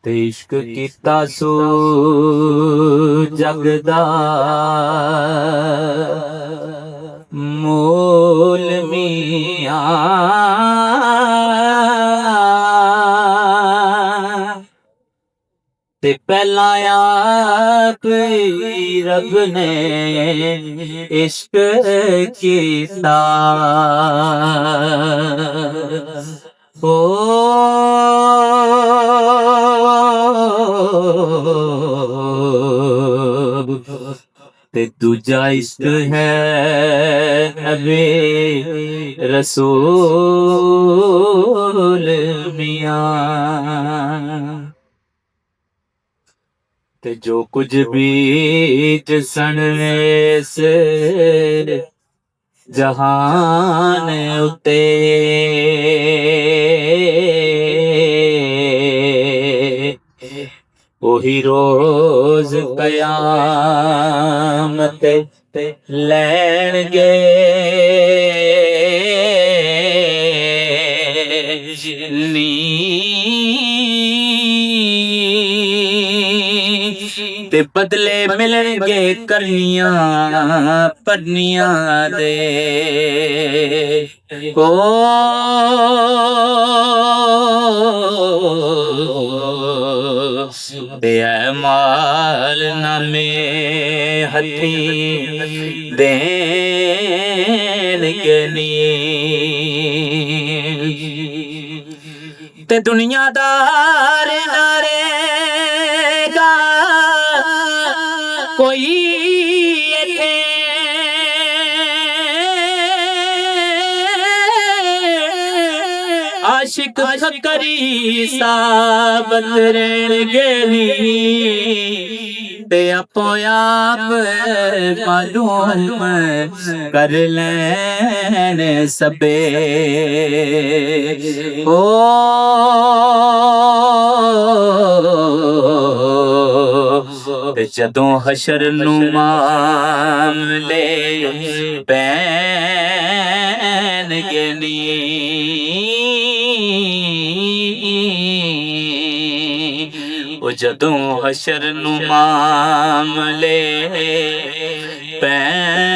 ਤੇ ਇਸ਼ਕ ਕੀਤਾ ਸੋ ਜਗਦਾ ਮੋਲ ਮੀਆਂ ਤੇ ਪਹਿਲਾਂ ਆਪ ਰੱਬ ਨੇ ਇਸ਼ਕ ਕੀਤਾ ਓ ਤੇ ਦੂਜਾ ਇਸ਼ਕ ਹੈ ਨਬੀ ਰਸੂਲ ਮੀਆਂ ਤੇ ਜੋ ਕੁਝ ਵੀ ਜਿਸਣ ਇਸ ਜਹਾਨ ਉਤੇ ਉਹੀ ਰੋਜ਼ ਕਯਾਮਤ ਲੈਣਗੇ ਤੇ ਬਦਲੇ ਮਿਲਣਗੇ ਕਰਨੀਆਂ ਪਰਨੀਆਂ ਦੇ ਓ ਬੇਅਮਾਲ ਨਾਮੇ ਹੱਥੀ ਦੇਣਗੇ ਨੀ ਤੇ ਦੁਨੀਆਦਾਰ ਨਾਰੇਗਾ ਕੋਈ ਇੱਥੇ ਆਸ਼ਿਕ ਖਕਰੀ ਸਾਬਤ ਰਹਿਣਗੇ ਨੀ ਤੇ ਆਪੋ ਆਪ ਮਾਲੂਮ ਕਰ ਲੈਣ ਸਭੇ ਓ ਤੇ ਜਦੋਂ ਹਸ਼ਰ ਨੂੰ ਮਾਮਲੇ ਪੈਣਗੇ ਨੀ ਉਹ ਜਦੋਂ ਹਸ਼ਰ ਨੂੰ ਮਾਮਲੇ ਪੈਣਗੇ